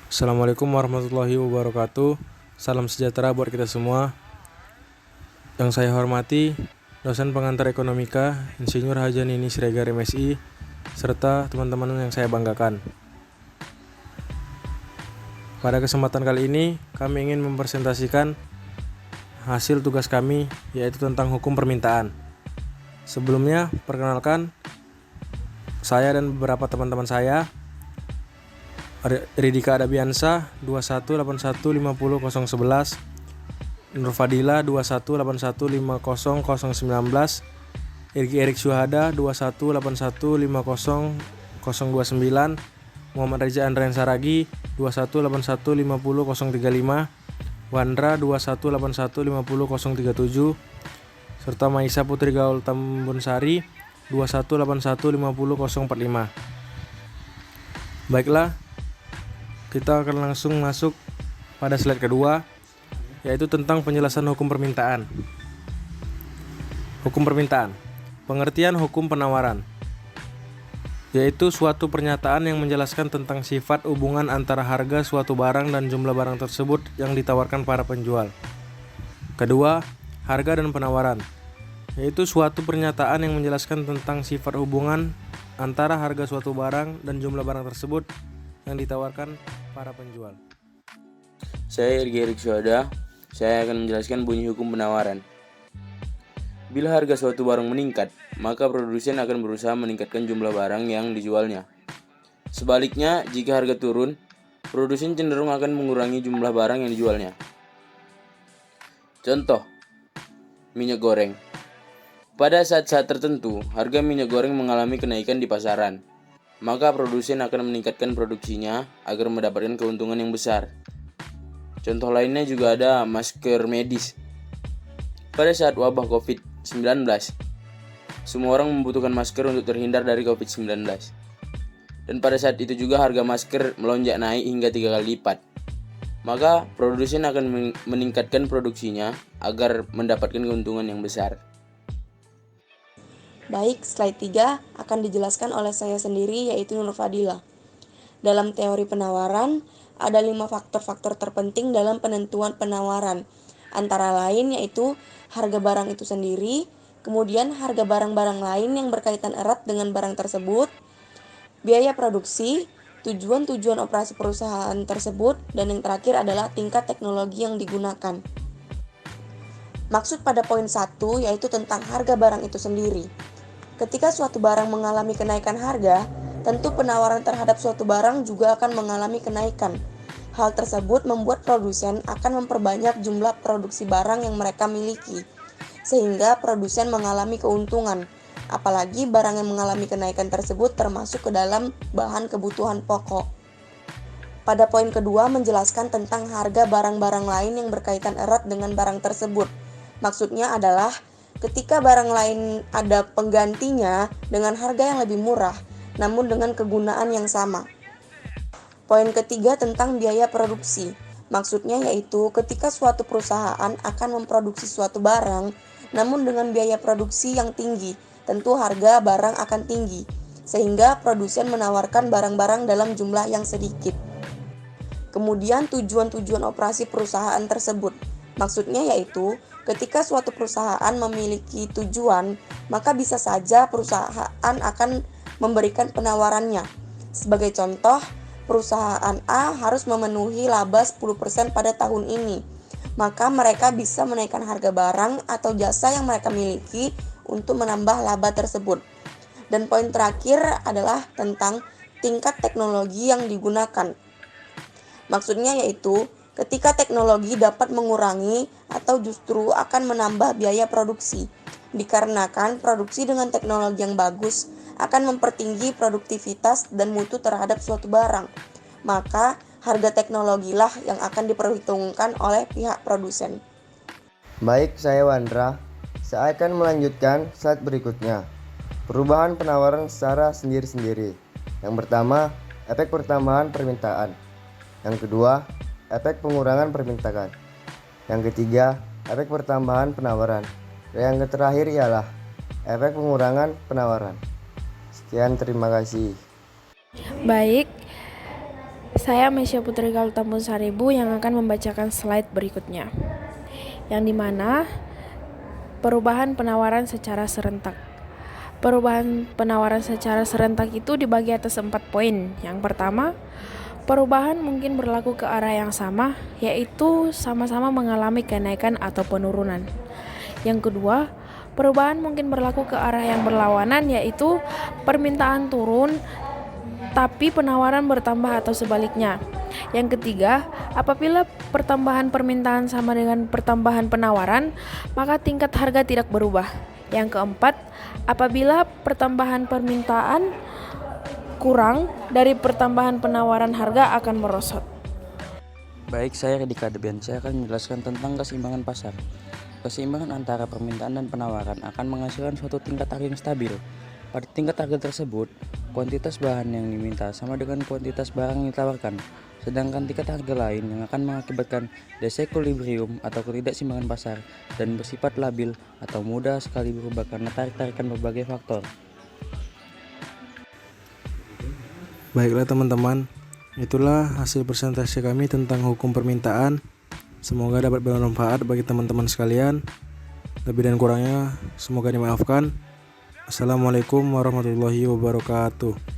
Assalamualaikum warahmatullahi wabarakatuh. Salam sejahtera buat kita semua. Yang saya hormati dosen pengantar ekonomika Insinyur Haja Nini Siregar MSI serta teman-teman yang saya banggakan. Pada kesempatan kali ini kami ingin mempresentasikan hasil tugas kami, yaitu tentang hukum permintaan. Sebelumnya perkenalkan, saya dan beberapa teman-teman saya, Ridika Adabiansa 218150011, Nur Fadila 218150019, Erik Syuhada 218150029, Muhammad Reza Andrian Saragi 218150035, Wandra 218150037, serta Maisa Putri Gaul Tambunsari 218150045. Baiklah, kita akan langsung masuk pada slide kedua, yaitu tentang penjelasan hukum permintaan. Hukum permintaan. Pengertian hukum penawaran, yaitu suatu pernyataan yang menjelaskan tentang sifat hubungan antara harga suatu barang dan jumlah barang tersebut yang ditawarkan para penjual. Kedua, harga dan penawaran, yaitu suatu pernyataan yang menjelaskan tentang sifat hubungan antara harga suatu barang dan jumlah barang tersebut yang ditawarkan para penjual. Saya Erik Syuhada. Saya akan menjelaskan bunyi hukum penawaran. Bila harga suatu barang meningkat, maka produsen akan berusaha meningkatkan jumlah barang yang dijualnya. Sebaliknya, jika harga turun, produsen cenderung akan mengurangi jumlah barang yang dijualnya. Contoh, minyak goreng. Pada saat-saat tertentu, harga minyak goreng mengalami kenaikan di pasaran. Maka produsen akan meningkatkan produksinya agar mendapatkan keuntungan yang besar. Contoh lainnya juga ada masker medis. Pada saat wabah COVID-19, semua orang membutuhkan masker untuk terhindar dari COVID-19. Dan pada saat itu juga harga masker melonjak naik hingga 3 kali lipat. Maka produsen akan meningkatkan produksinya agar mendapatkan keuntungan yang besar. Baik, slide 3 akan dijelaskan oleh saya sendiri, yaitu Nur Fadila. Dalam teori penawaran, ada 5 faktor-faktor terpenting dalam penentuan penawaran. Antara lain yaitu harga barang itu sendiri, kemudian harga barang-barang lain yang berkaitan erat dengan barang tersebut, biaya produksi, tujuan-tujuan operasi perusahaan tersebut, dan yang terakhir adalah tingkat teknologi yang digunakan. Maksud pada poin 1 yaitu tentang harga barang itu sendiri. Ketika suatu barang mengalami kenaikan harga, tentu penawaran terhadap suatu barang juga akan mengalami kenaikan. Hal tersebut membuat produsen akan memperbanyak jumlah produksi barang yang mereka miliki, sehingga produsen mengalami keuntungan. Apalagi barang yang mengalami kenaikan tersebut termasuk ke dalam bahan kebutuhan pokok. Pada poin kedua menjelaskan tentang harga barang-barang lain yang berkaitan erat dengan barang tersebut. Maksudnya adalah ketika barang lain ada penggantinya dengan harga yang lebih murah, namun dengan kegunaan yang sama. Poin ketiga tentang biaya produksi. Maksudnya yaitu ketika suatu perusahaan akan memproduksi suatu barang, namun dengan biaya produksi yang tinggi, tentu harga barang akan tinggi, sehingga produsen menawarkan barang-barang dalam jumlah yang sedikit. Kemudian tujuan-tujuan operasi perusahaan tersebut. Maksudnya yaitu ketika suatu perusahaan memiliki tujuan, maka bisa saja perusahaan akan memberikan penawarannya. Sebagai contoh, perusahaan A harus memenuhi laba 10% pada tahun ini. Maka mereka bisa menaikkan harga barang atau jasa yang mereka miliki untuk menambah laba tersebut. Dan poin terakhir adalah tentang tingkat teknologi yang digunakan. Maksudnya yaitu ketika teknologi dapat mengurangi atau justru akan menambah biaya produksi, dikarenakan produksi dengan teknologi yang bagus akan mempertinggi produktivitas dan mutu terhadap suatu barang, maka harga teknologilah yang akan diperhitungkan oleh pihak produsen. Baik, saya Wandra. Saya akan melanjutkan slide berikutnya. Perubahan penawaran secara sendiri-sendiri. Yang pertama, efek pertambahan permintaan. Yang kedua, efek pengurangan permintaan. Yang ketiga, efek pertambahan penawaran. Dan yang terakhir ialah efek pengurangan penawaran. Sekian, terima kasih. Baik, Saya Mesya Putri Kaltambun Saribu yang akan membacakan slide berikutnya, yang dimana perubahan penawaran secara serentak. Perubahan penawaran secara serentak itu dibagi atas 4 poin. Yang pertama, perubahan mungkin berlaku ke arah yang sama, yaitu sama-sama mengalami kenaikan atau penurunan. Yang kedua, perubahan mungkin berlaku ke arah yang berlawanan, yaitu permintaan turun tapi penawaran bertambah atau sebaliknya. Yang ketiga, apabila pertambahan permintaan sama dengan pertambahan penawaran, maka tingkat harga tidak berubah. Yang keempat, apabila pertambahan permintaan kurang dari pertambahan penawaran, harga akan merosot. Baik, saya Redika Debian. Saya akan menjelaskan tentang keseimbangan pasar. Keseimbangan antara permintaan dan penawaran akan menghasilkan suatu tingkat harga yang stabil. Pada tingkat harga tersebut, kuantitas bahan yang diminta sama dengan kuantitas barang yang ditawarkan, sedangkan tingkat harga lain yang akan mengakibatkan desequilibrium atau ketidakseimbangan pasar dan bersifat labil atau mudah sekali berubah karena tarik-tarikan berbagai faktor. Baiklah teman-teman, itulah hasil presentasi kami tentang hukum permintaan. Semoga dapat bermanfaat bagi teman-teman sekalian. Lebih dan kurangnya semoga dimaafkan. Assalamualaikum warahmatullahi wabarakatuh.